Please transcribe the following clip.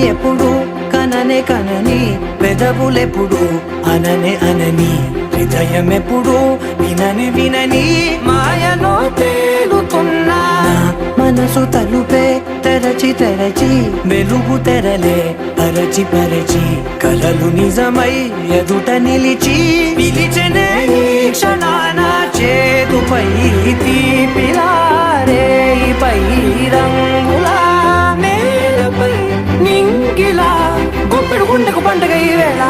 ఎప్పుడు కననే కనని పెదవులెప్పుడు అననే అనని హృదయం ఎప్పుడు వినని వినని మాయలో తేలుతున్నా మనసు తలుపే తెరచి తెరచి వెలుగు తెరలే పరచి పరచి కలలు నిజమై ఎదుట నిలిచి పిలిచెనే ఈ క్షణాన చేతుపై తీపిలారే పై రంగులా నేలపై నింగిలా గుప్పెడు గుండెకు పండుగ ఈ వేళ